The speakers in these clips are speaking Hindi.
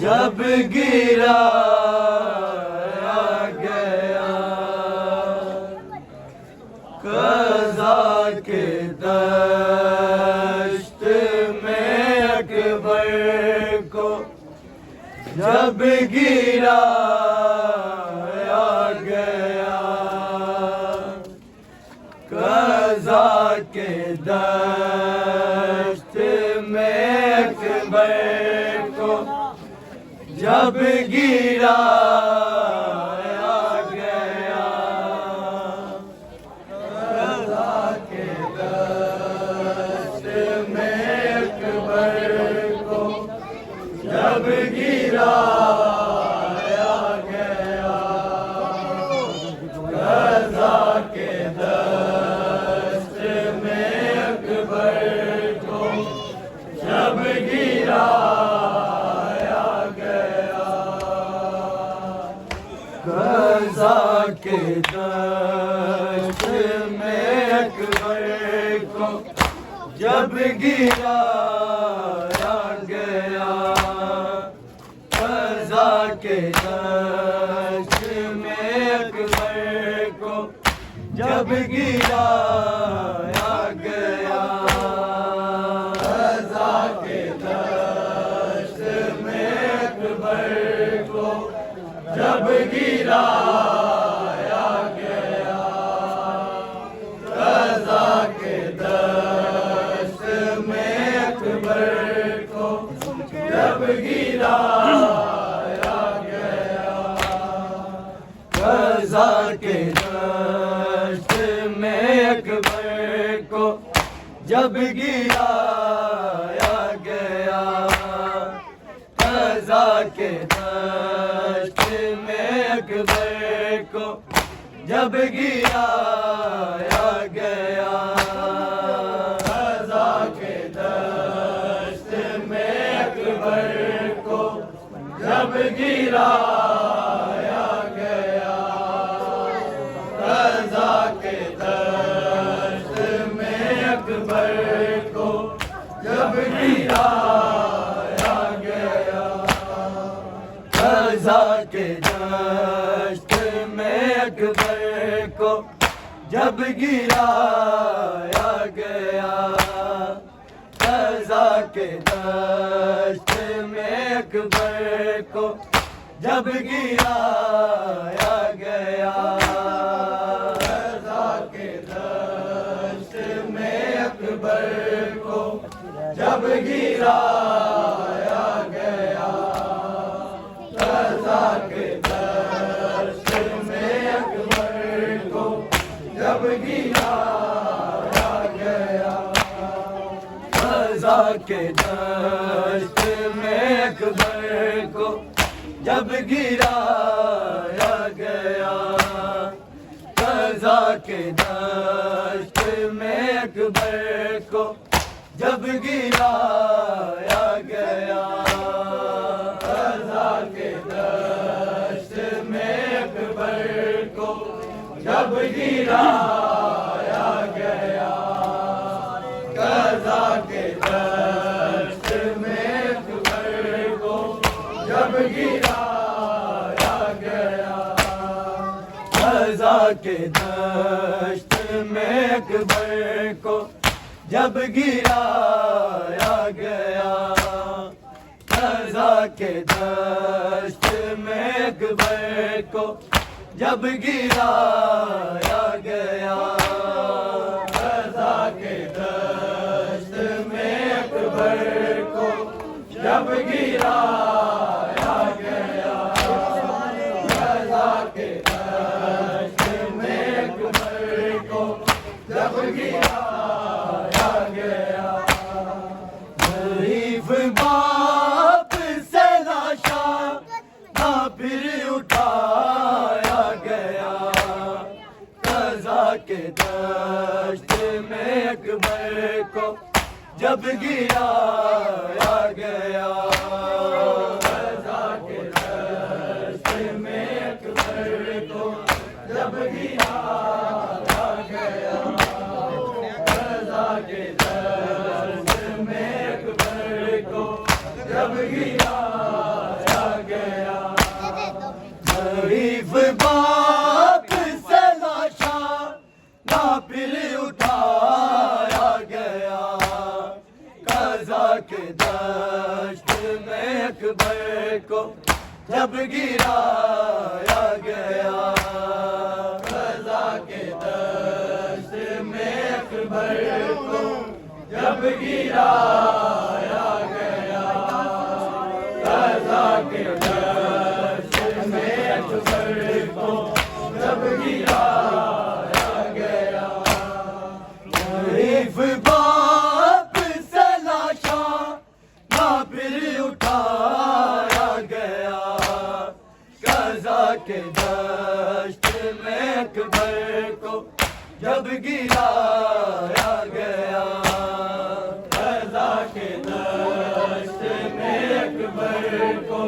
जब गिरा गया कज़ा के दश्त में अकबर को, जब गिरा गया कज़ा के दश्त में अकबर को, जब गिरा गया कज़ा के दश्त में अकबर को, जब गिरा गया कज़ा के दश्त में अकबर को, जब गिरा कज़ा के दश्त में अकबर को, जब गिरा गया कज़ा के दश्त में अकबर को, जब गिरा गया कज़ा के दश्त में अकबर को, जब गिरा गया कज़ा के दश्त में अकबर को, जब गिरा गया कज़ा के दश्त में अकबर को, जब गिरा गया कज़ा के दश्त में अकबर को, जब गिरा गया कज़ा के दश्त में अकबर को, जब गिरा गया कज़ा के दश्त में अकबर को, जब गिरा गया कज़ा के दश्त में अकबर को, जब गिरा गया कज़ा के दश्त में अकबर को, जब गिरा गया कज़ा के दश्त में अकबर को, जब गिरा गया कज़ा के दश्त में अकबर को, जब गिरा गया कज़ा के दश्त में अकबर को, जब गिरा गया कज़ा के दश्त में अकबर को, जब गिरा गया कज़ा के दश्त में अकबर को, जब गिरा गया कज़ा के दश्त में अकबर को, जब गिरा गया कज़ा के दश्त में अकबर को, जब गिरा गया कज़ा के दश्त में अकबर को, जब गिरा गया कज़ा के दश्त में अकबर अकबर को जब गिराया गया, रज़ा के दश्त में अकबर को जब गिराया गया। शरीफ बाप से लाशा ना फिर उठाया गया, रज़ा के दश्त में अकबर को जब गिराया गया, रज़ा के दश्त में अकबर को जब गिराया गया, रज़ा के दश्त में अकबर को जब गिराया गया। शरीफ बाप से लाशा ना फिर उठाया गया, रज़ा के दश्त में अकबर को जब गिराया गया, रज़ा के दश्त में अकबर को जब गिराया गया, रज़ा के दश्त में अकबर को जब गिराया गया। शरीफ बाप से लाशा ना फिर उठाया गया, रज़ा के दश्त में अकबर को जब गिराया गया, रज़ा के दश्त में अकबर को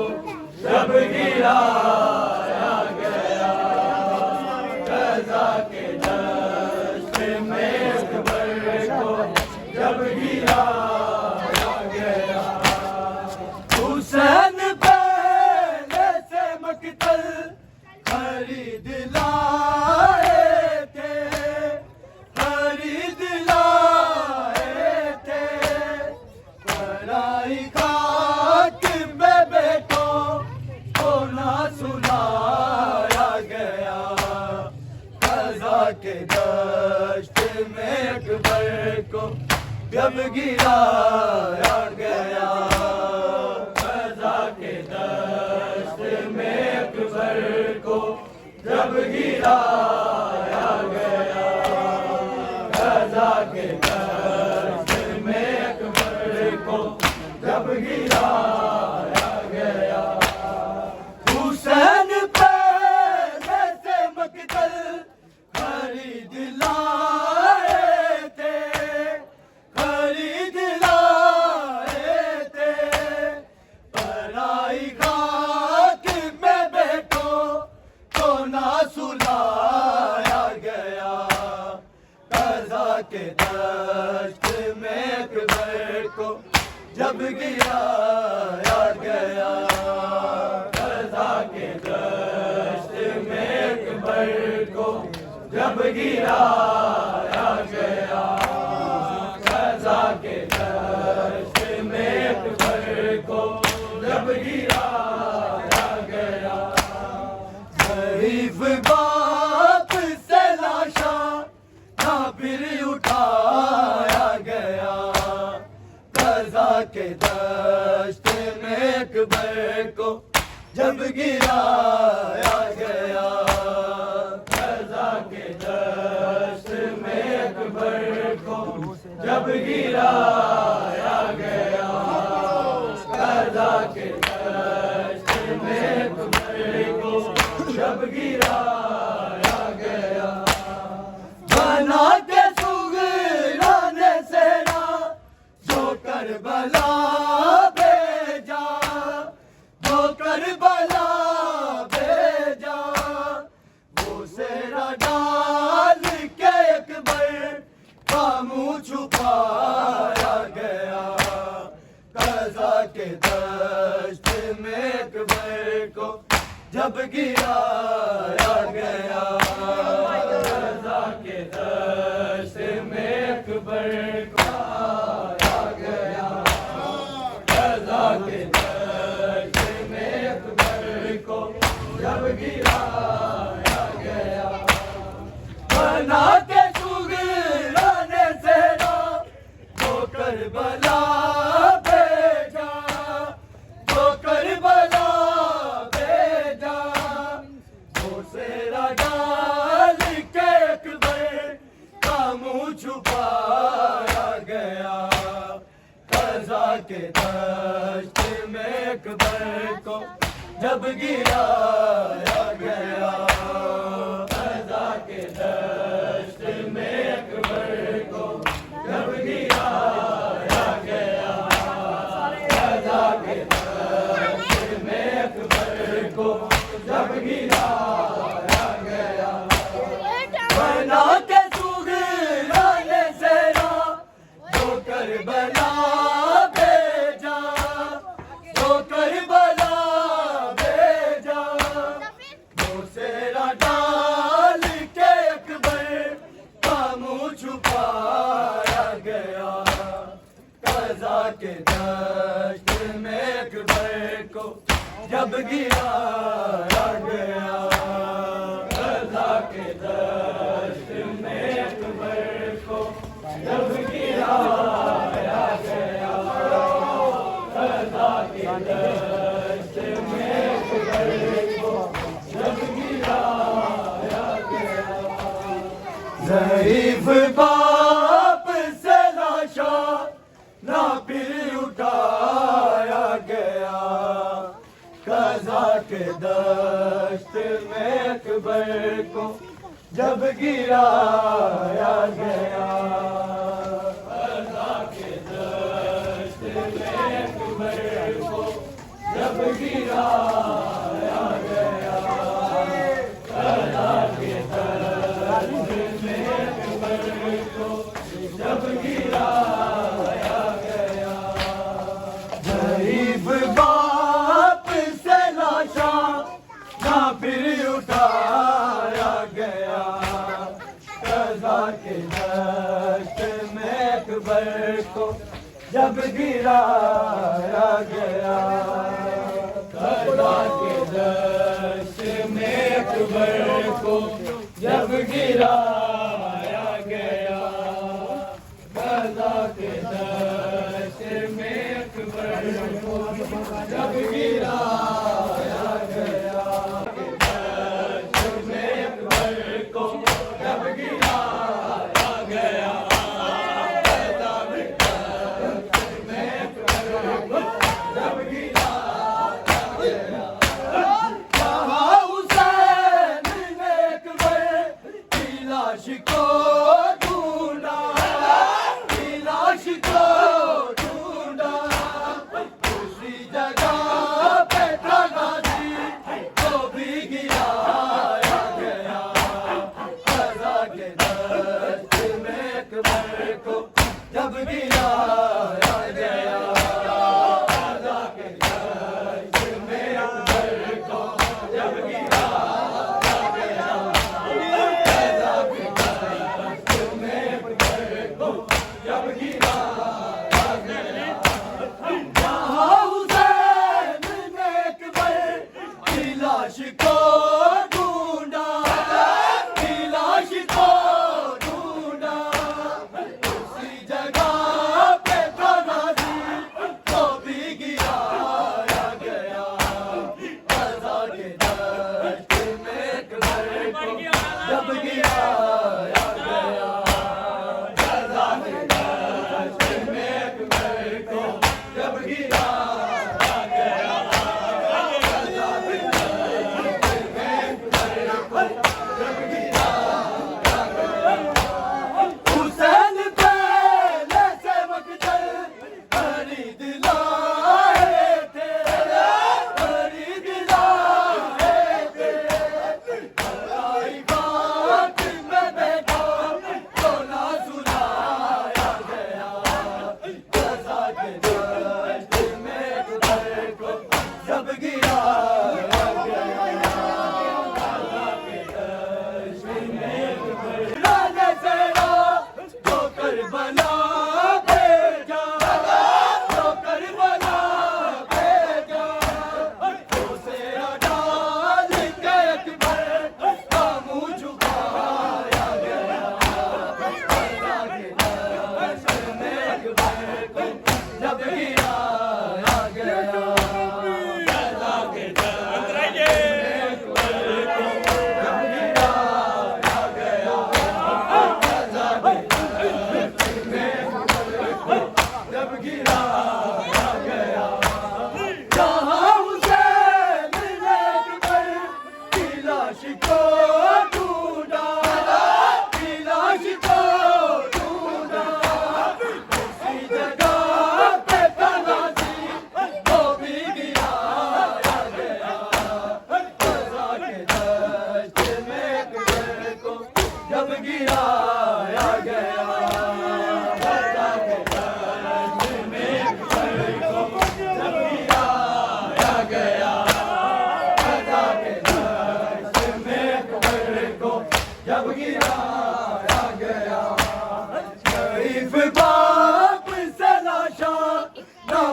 जब गिराया गया, रज़ा के दश्त में अकबर को जब गिराया गया। हुसैन पहले से मक्तल खरीद लाए थे, खरीद लाए थे, पराई खाक में बेटों को ना सुनाया गया, रज़ा के दश्त में अकबर को जब गिराया गया, रज़ा के दश्त में अकबर को जब गिराया गया, रज़ा के दश्त में अकबर को जब गिराया गया। हुसैन पहले से मक्तल खरीद लाए थे, खरीद लाए थे, पराई खाक में बेटों को ना सुलाया गया, रज़ा के दश्त में अकबर को जब गिराया गया, रज़ा के दश्त में अकबर को जब गिराया गया, रज़ा के दश्त में अकबर को जब गिराया गया। शरीफ बाप से लाशा ना फिर उठाया गया, रज़ा के दश्त में अकबर को जब गिराया गया, रज़ा के दश्त में अकबर को जब गिराया गया, रज़ा के दश्त में अकबर को जब गिराया गया। बना के सुगराने सेना जो करबला भेजा, जो करबला भेजा, वो सेना डाल के अकबर का मुँह छुपाया गया, रज़ा के दश्त में अकबर को जब गिराया गया, रज़ा के दश्त में अकबर को आया गया, रज़ा के दश्त में अकबर को जब गिराया गया। बना के सुगराने सेना जो करबला के दश्त में अकबर को जब गिराया गया, कज़ा के दश्त में अकबर को जब गिराया गया, कज़ा के दश्त में अकबर को जब गिराया गया। बना के सुगराने सेना जो करबला भेजा, जो करबला भेजा, वो सेरा डाल के अकबर का मुँह छुपाया गया, कज़ा के दश्त में अकबर को जब गिराया गया, कज़ा के दश्त में अकबर को जब गिराया गया, कज़ा के दश्त में अकबर को जब गिराया गया। ज़ईफ़ बाप से लाशा ना फिर उठाया गया, कज़ा के दश्त में अकबर को जब गिराया गया, कज़ा के दश्त में अकबर को जब गिराया गया, कज़ा के दश्त में अकबर को जब गिराया गया। ज़ईफ़ बाप से लाशा ना फिर उठाया गया, कज़ा के दश्त में अकबर को जब गिराया गया, कज़ा के दश्त में अकबर को जब गिराया गया, कज़ा के दश्त में अकबर को जब गिराया गया, दश्त में अकबर को जब गिराया गया, कज़ा के दश्त में अकबर को जब गिराया गया। कहाँ हुसैन ने अकबर की लाश को ढूंढा, की लाश को ढूंढा, दूसरी जगह पे था गाजी को भी गिराया गया, कज़ा के दश्त में अकबर को जब गिराया गया, कज़ा के दश्त में अकबर को जब गिराया गया, कज़ा के दश्त में अकबर को जब गिराया गया। जहाँ हुसैन ने अकबर की लाश को ढूंढा, की लाश को ढूंढा, उसी जगह पे था गाजी को भी गिराया गया, कज़ा के दश्त में अकबर को जब गिराया गया, कज़ा के दश्त में अकबर को जब गिराया गया, कज़ा के दश्त में अकबर को जब गिराया गया। हुसैन पहले से मकतल खरीद लाए थे, खरीद लाए थे, आई बात में बैठा तो ना सुनाया गया, कज़ा के दश्त में अकबर को जब गिराया गया, कज़ा के दश्त में अकबर राने सेना जो करबला भेजा, जो करबला भेजा, वो सेरा डाल के अकबर का मुँह छुपाया गया, कज़ा के दश्त में अकबर को जब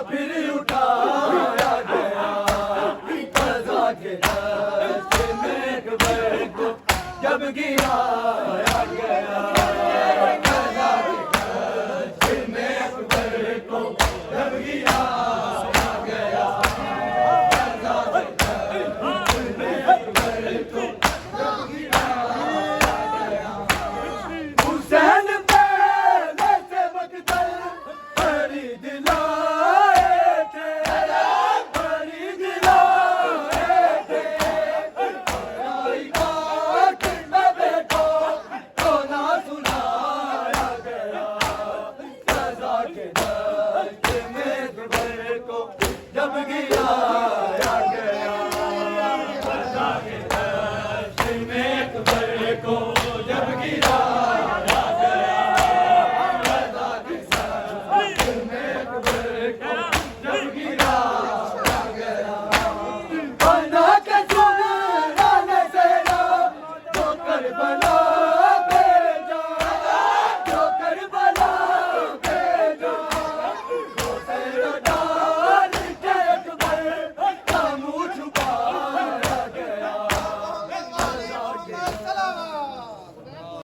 फिर